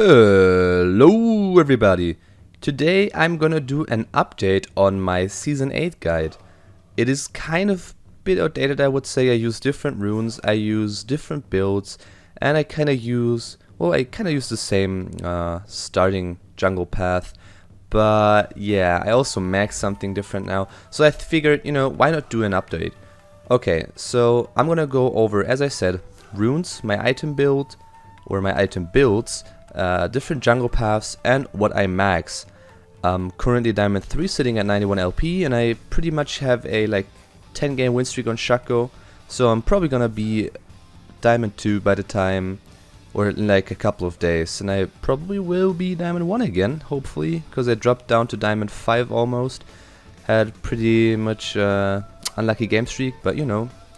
Hello everybody! Today I'm gonna do an update on my Season 8 guide. It is kind of a bit outdated, I would say. I use different runes, I use different builds, and I kinda use the same starting jungle path. But yeah, I also max something different now. So I figured, why not do an update? Okay, so I'm gonna go over, as I said, runes, my item build, or my item builds, different jungle paths, and what I max. Currently Diamond 3 sitting at 91 LP, and I pretty much have a 10 game win streak on Shaco, so I'm probably gonna be Diamond 2 by the time, or in a couple of days, and I probably will be Diamond 1 again, hopefully, because I dropped down to Diamond 5 almost. Had pretty much unlucky game streak, but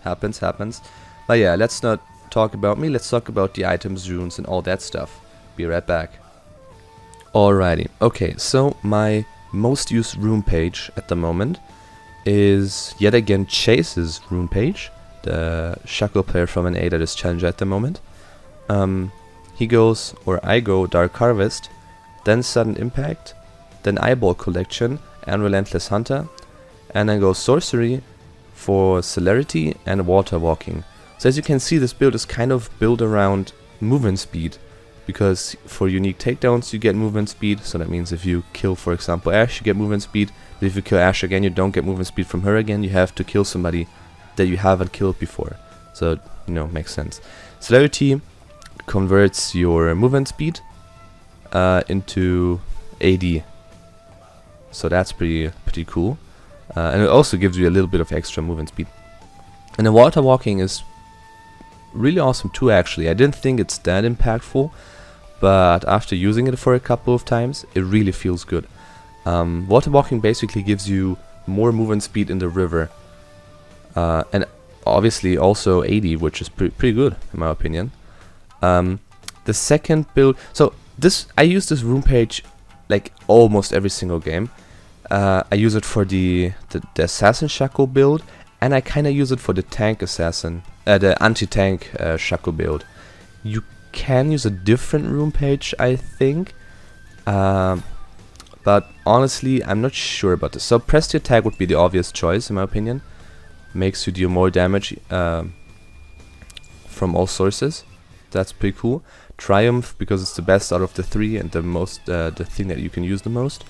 happens. But yeah, let's not talk about me, let's talk about the items, runes, and all that stuff. Be right back. Alrighty, okay, so my most used rune page at the moment is yet again Chase's rune page, the Shaco player from an A that is challenger at the moment. He goes, or I go, Dark Harvest, then Sudden Impact, then Eyeball Collection and Relentless Hunter, and then go Sorcery for Celerity and Water Walking. So as you can see, this build is kind of built around movement speed, because for unique takedowns you get movement speed, so that means if you kill, for example, Ashe, you get movement speed, but if you kill Ashe again, you don't get movement speed from her again, you have to kill somebody that you haven't killed before. So, makes sense. Celerity converts your movement speed into AD, so that's pretty cool, and it also gives you a little bit of extra movement speed. And the Water Walking is really awesome too, actually. I didn't think it's that impactful, but after using it for a couple of times, it really feels good. Water Walking basically gives you more movement speed in the river, and obviously also AD, which is pretty good in my opinion. The second build, so I use this rune page almost every single game. I use it for the Assassin Shaco build, and I kinda use it for the tank assassin, the anti-tank Shaco build. You can use a different rune page, I think, but honestly, I'm not sure about this. So Press to Attack would be the obvious choice, in my opinion. Makes you deal more damage from all sources. That's pretty cool. Triumph, because it's the best out of the three and the thing that you can use the most.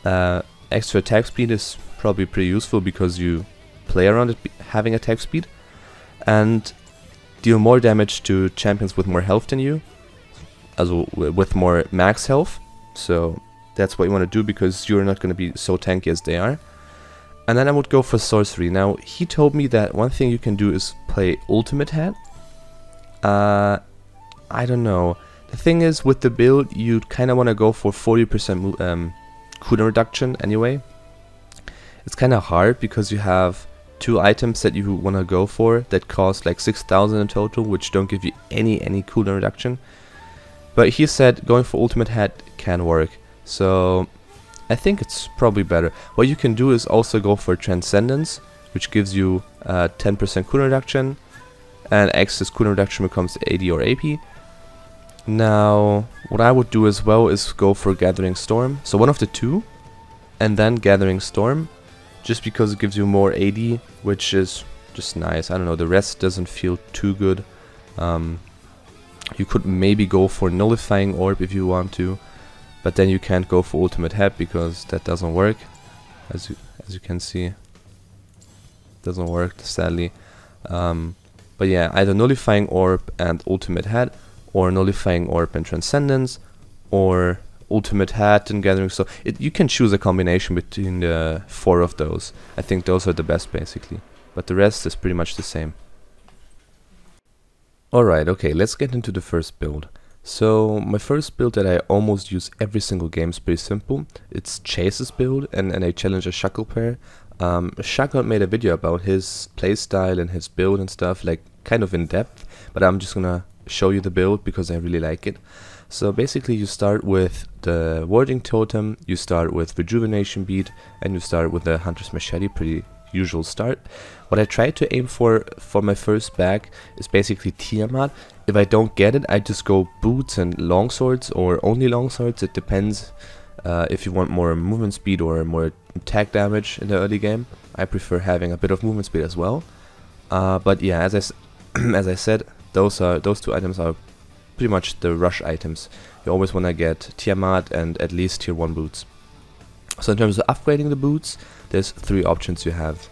Extra attack speed is probably pretty useful because you play around it having attack speed, and deal more damage to champions with more health than you, also with more max health. So that's what you want to do, because you're not going to be so tanky as they are. And then I would go for Sorcery. Now he told me that one thing you can do is play Ultimate Hat. I don't know. The thing is, with the build you kind of want to go for 40% cooldown reduction anyway. It's kind of hard because you have two items that you want to go for that cost 6,000 in total, which don't give you any cooldown reduction. But he said going for Ultimate Hat can work, so I think it's probably better. What you can do is also go for Transcendence, which gives you 10% cooldown reduction, and excess cooldown reduction becomes AD or AP. Now, what I would do as well is go for Gathering Storm, so one of the two, and then Gathering Storm, just because it gives you more AD, which is just nice. I don't know, the rest doesn't feel too good. You could maybe go for Nullifying Orb if you want to, but then you can't go for Ultimate Hat because that doesn't work. As you can see, it doesn't work, sadly. But yeah, either Nullifying Orb and Ultimate Hat, or Nullifying Orb and Transcendence, or Ultimate Hat and Gathering. So you can choose a combination between the four of those. I think those are the best basically, but the rest is pretty much the same. Alright, okay, let's get into the first build. So my first build that I almost use every single game is pretty simple. It's Chase's build, and I challenge a Shaco player. Shaco made a video about his playstyle and his build and stuff, kind of in depth, but I'm just gonna show you the build because I really like it. So basically you start with the Warding Totem, you start with Rejuvenation Bead, and you start with the Hunter's Machete, pretty usual start. What I try to aim for my first bag is basically Tiamat. If I don't get it, I just go boots and longswords, or only longswords. It depends if you want more movement speed or more attack damage in the early game. I prefer having a bit of movement speed as well. But yeah, as I said, those two items are pretty much the rush items. You always want to get Tiamat and at least tier 1 boots. So in terms of upgrading the boots, there's 3 options you have.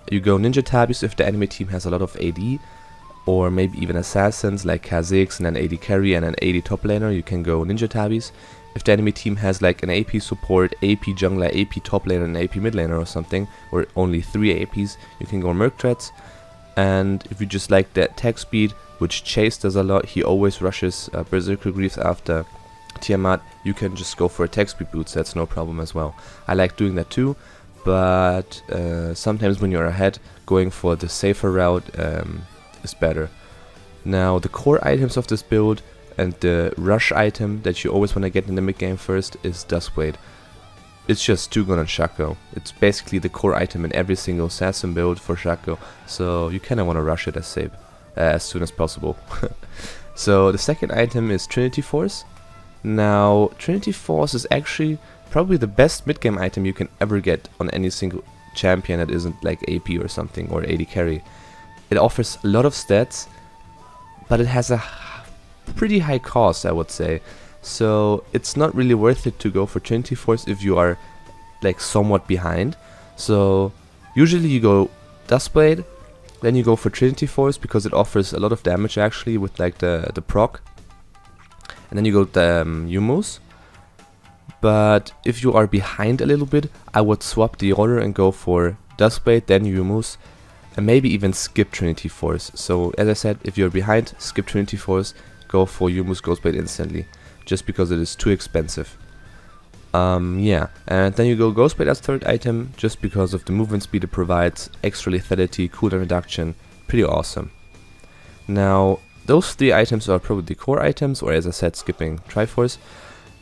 You go Ninja Tabis if the enemy team has a lot of AD, or maybe even assassins like Kha'Zix and an AD carry and an AD top laner. You can go Ninja Tabis. If the enemy team has like an AP support, AP jungler, AP top laner, and AP mid laner or something, or only 3 APs, you can go Merc Treads. And if you just like that attack speed, which Chase does a lot, he always rushes Berserker Greaves after Tiamat, you can just go for attack speed boots, that's no problem as well. I like doing that too, but sometimes when you're ahead, going for the safer route is better. Now the core items of this build and the rush item that you always want to get in the mid game first is Duskblade. It's just 2-gun and Shaco. It's basically the core item in every single assassin build for Shaco, so you kinda wanna rush it as soon as possible. So the second item is Trinity Force. Now Trinity Force is actually probably the best mid game item you can ever get on any single champion that isn't like AP or something, or AD carry. It offers a lot of stats, but it has a pretty high cost, I would say. So it's not really worth it to go for Trinity Force if you are like somewhat behind. So usually you go Duskblade, then you go for Trinity Force because it offers a lot of damage actually with like the proc. And then you go the Yumus. But if you are behind a little bit, I would swap the order and go for Duskblade, then Yumus, and maybe even skip Trinity Force. So as I said, if you're behind, skip Trinity Force, go for Yumus Ghostblade instantly, just because it is too expensive. Yeah, and then you go Ghostblade as third item, just because of the movement speed it provides, extra lethality, cooldown reduction, pretty awesome. Now, those 3 items are probably the core items, or as I said, skipping Triforce.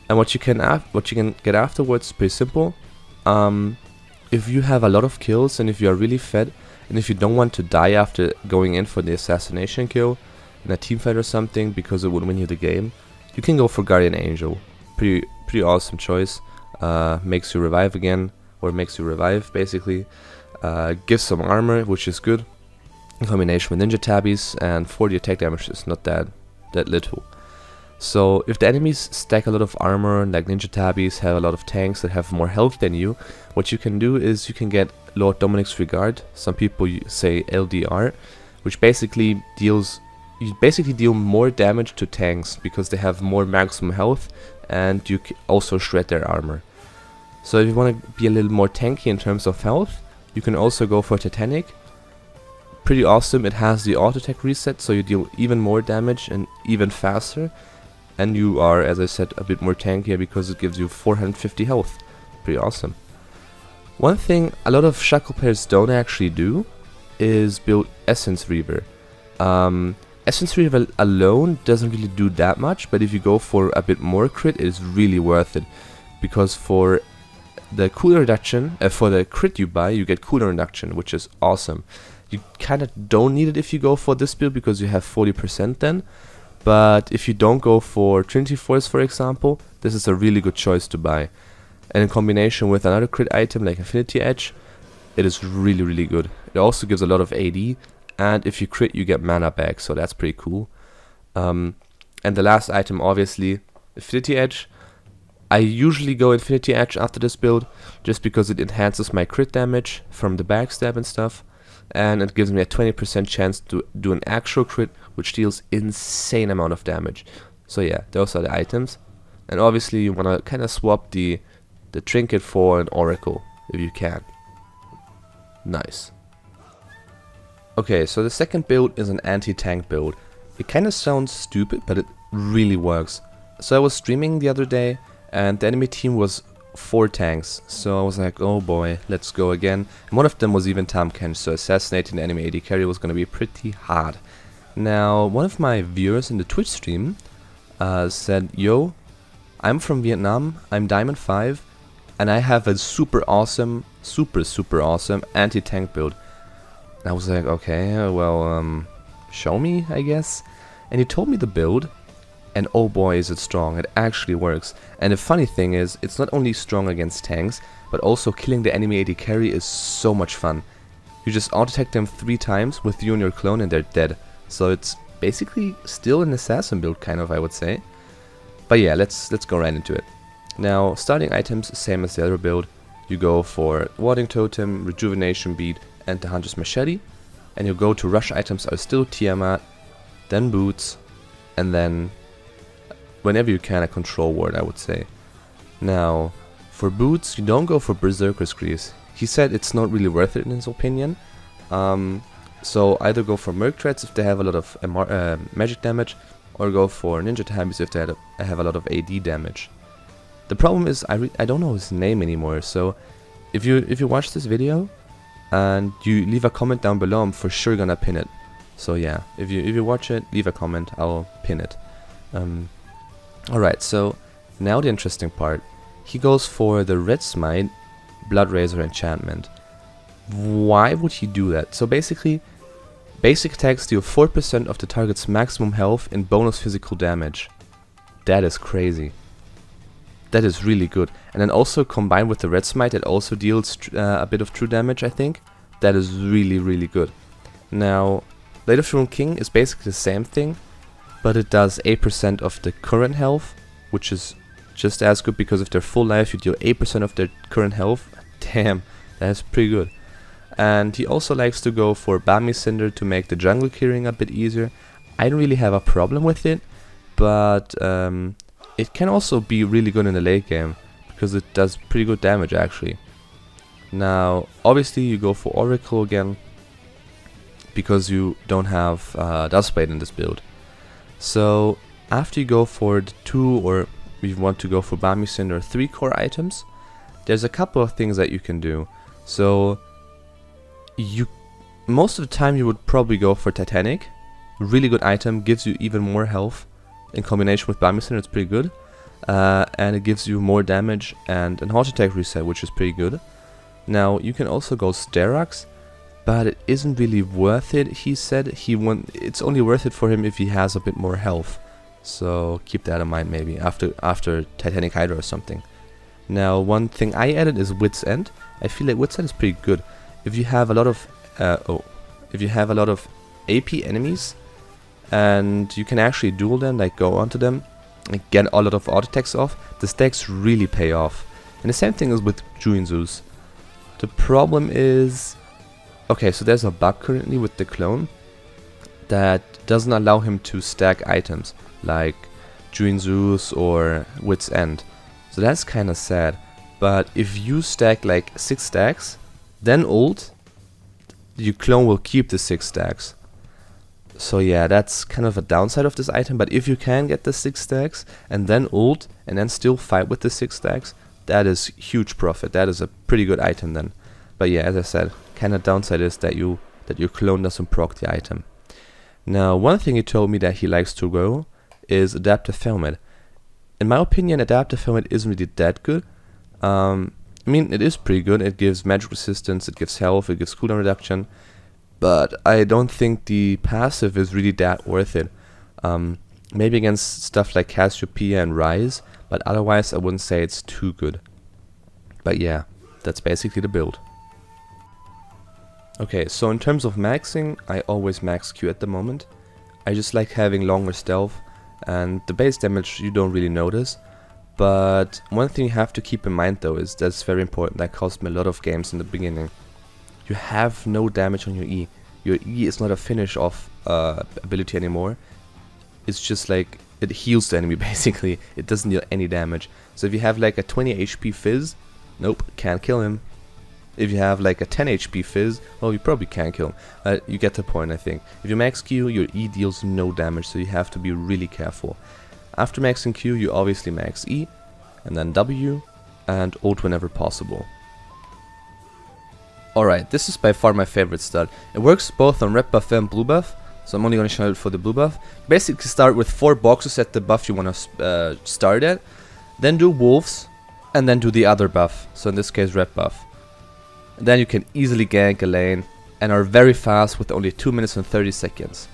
And what you can get afterwards is pretty simple. If you have a lot of kills and if you are really fed, and if you don't want to die after going in for the assassination kill in a team fight or something because it would win you the game, you can go for Guardian Angel. Pretty awesome choice. Makes you revive again, or makes you revive basically. Gives some armor, which is good in combination with Ninja Tabis, and 40 attack damage is not that little. So if the enemies stack a lot of armor, like Ninja Tabis have a lot of tanks that have more health than you, what you can do is you can get Lord Dominic's Regard, some people say LDR, which basically deals, you basically deal more damage to tanks because they have more maximum health, and you also shred their armor. So if you want to be a little more tanky in terms of health, you can also go for Titanic. Pretty awesome, it has the auto attack reset, so you deal even more damage and even faster. And you are, as I said, a bit more tankier because it gives you 450 health. Pretty awesome. One thing a lot of Shaco players don't actually do is build Essence Reaver. Essence Reaver alone doesn't really do that much, but if you go for a bit more crit, it is really worth it. Because for the cooldown reduction, for the crit you buy, you get cooldown reduction, which is awesome. You kinda don't need it if you go for this build because you have 40% then. But if you don't go for Trinity Force, for example, this is a really good choice to buy. And in combination with another crit item like Infinity Edge, it is really good. It also gives a lot of AD, and if you crit you get mana back, so that's pretty cool. And the last item, obviously, Infinity Edge. I usually go Infinity Edge after this build, just because it enhances my crit damage from the backstab and stuff. And it gives me a 20% chance to do an actual crit, which deals insane amount of damage. So yeah, those are the items. And obviously you want to kind of swap the trinket for an oracle, if you can. Nice. Okay, so the second build is an anti-tank build. It kind of sounds stupid, but it really works. So I was streaming the other day, and the enemy team was 4 tanks, so I was like, oh boy, let's go again. And one of them was even Tamken, so assassinating the enemy AD carry was going to be pretty hard. Now, one of my viewers in the Twitch stream said, yo, I'm from Vietnam, I'm Diamond 5, and I have a super awesome anti-tank build. And I was like, okay, well, show me, I guess. And he told me the build, and oh boy is it strong, it actually works. And the funny thing is, it's not only strong against tanks, but also killing the enemy AD carry is so much fun. You just auto-attack them 3 times with you and your clone and they're dead. So it's basically still an assassin build, kind of, I would say. But yeah, let's go right into it. Now, starting items, same as the other build. You go for Warding Totem, Rejuvenation Bead, and the Hunter's Machete. And you go to rush items are still Tiamat, then Boots, and then whenever you can a Control Ward, I would say. Now, for Boots, you don't go for Berserker's Grease. He said it's not really worth it in his opinion. So either go for Merc Treads if they have a lot of magic damage, or go for Ninja Tabis if they have a lot of AD damage. The problem is I don't know his name anymore, so if you watch this video and you leave a comment down below, I'm for sure gonna pin it. So yeah, if you watch it, leave a comment, I'll pin it. Alright, so now the interesting part. He goes for the Red Smite, Blood Razor enchantment. Why would he do that? So basically, basic attacks deal 4% of the target's maximum health in bonus physical damage. That is crazy. That is really good. And then also combined with the Red Smite, it also deals a bit of true damage, I think. That is really, really good. Now, Blade of Rune King is basically the same thing, but it does 8% of the current health, which is just as good, because if they're full life, you deal 8% of their current health. Damn, that's pretty good. And he also likes to go for Bami Cinder to make the jungle clearing a bit easier. I don't really have a problem with it, but it can also be really good in the late game, because it does pretty good damage actually. Now, obviously you go for Oracle again, because you don't have Dustblade in this build. So after you go for the 2, or if you want to go for Bami Cinder, 3 core items, there's a couple of things that you can do. So most of the time you would probably go for Titanic. Really good item, gives you even more health. In combination with Bami Cinder, it's pretty good. And it gives you more damage and an heart attack reset, which is pretty good. Now you can also go Sterax, but it isn't really worth it. He said it's only worth it for him if he has a bit more health. So keep that in mind, maybe after Titanic Hydra or something. Now, one thing I added is Wit's End. I feel like Wit's End is pretty good. If you have a lot of AP enemies and you can actually duel them, like go onto them and get a lot of auto attacks off, the stacks really pay off. And the same thing is with Juinzus. The problem is, okay, so there's a bug currently with the clone that doesn't allow him to stack items like Juinzus or Wit's End. So that's kind of sad. But if you stack like 6 stacks, then ult, your clone will keep the 6 stacks. So yeah, that's kind of a downside of this item. But if you can get the 6 stacks and then ult and then still fight with the 6 stacks, that is huge profit. That is a pretty good item then. But yeah, as I said, kind of downside is that your clone doesn't proc the item. Now, one thing he told me that he likes to go is Adaptive Helmet. In my opinion, Adaptive Helmet isn't really that good. I mean, it is pretty good. It gives magic resistance, it gives health, it gives cooldown reduction. But I don't think the passive is really that worth it. Maybe against stuff like Cassiopeia and Rise, but otherwise I wouldn't say it's too good. But yeah, that's basically the build. Okay, so in terms of maxing, I always max Q at the moment. I just like having longer stealth, and the base damage you don't really notice. But one thing you have to keep in mind though is that's very important. That cost me a lot of games in the beginning. You have no damage on your E. Your E is not a finish off ability anymore. It's just like it heals the enemy basically. It doesn't deal any damage. So if you have like a 20 HP Fizz, nope, can't kill him. If you have like a 10 HP Fizz, well, you probably can't kill him. You get the point, I think. If you max Q, your E deals no damage, so you have to be really careful. After maxing Q, you obviously max E, and then W, and ult whenever possible. Alright, this is by far my favorite stat. It works both on red buff and blue buff, so I'm only going to show it for the blue buff. Basically start with 4 boxes at the buff you want to start at, then do wolves, and then do the other buff, so in this case red buff. And then you can easily gank a lane and are very fast with only 2 minutes and 30 seconds.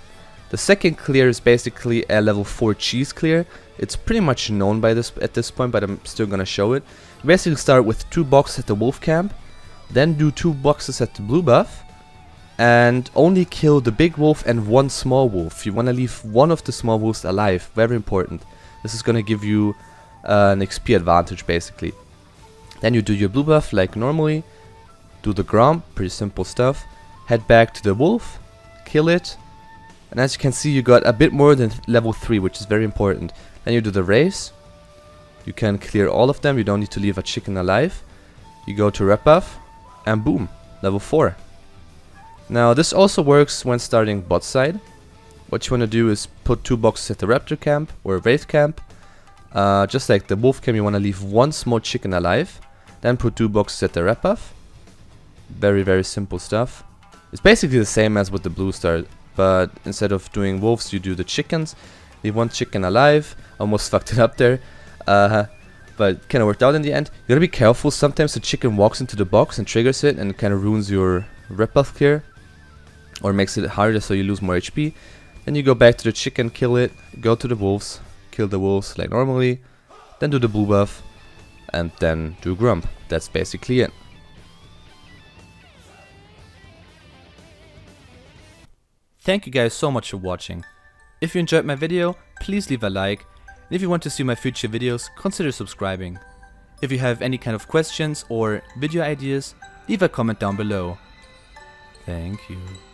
The second clear is basically a level 4 cheese clear. It's pretty much known by at this point, but I'm still gonna show it. You basically start with 2 boxes at the wolf camp, then do 2 boxes at the blue buff, and only kill the big wolf and 1 small wolf. You wanna leave 1 of the small wolves alive, very important. This is gonna give you an XP advantage basically. Then you do your blue buff like normally, do the Grom, pretty simple stuff, head back to the wolf, kill it, and as you can see you got a bit more than level 3, which is very important. Then you do the race, you can clear all of them, you don't need to leave a chicken alive. You go to red buff, and boom, level 4. Now this also works when starting Botside. What you want to do is put 2 boxes at the raptor camp or wraith camp. Just like the wolf camp, you want to leave 1 small chicken alive, then put 2 boxes at the red buff. Very simple stuff. It's basically the same as with the blue star, but instead of doing wolves you do the chickens. Leave 1 chicken alive. Almost fucked it up there, but kind of worked out in the end. You gotta be careful, sometimes the chicken walks into the box and triggers it and kind of ruins your red buff clear, or makes it harder so you lose more HP. Then you go back to the chicken, kill it, go to the wolves, kill the wolves like normally, then do the blue buff, and then do Grump. That's basically it. Thank you guys so much for watching. If you enjoyed my video, please leave a like, and if you want to see my future videos, consider subscribing. If you have any kind of questions or video ideas, leave a comment down below. Thank you.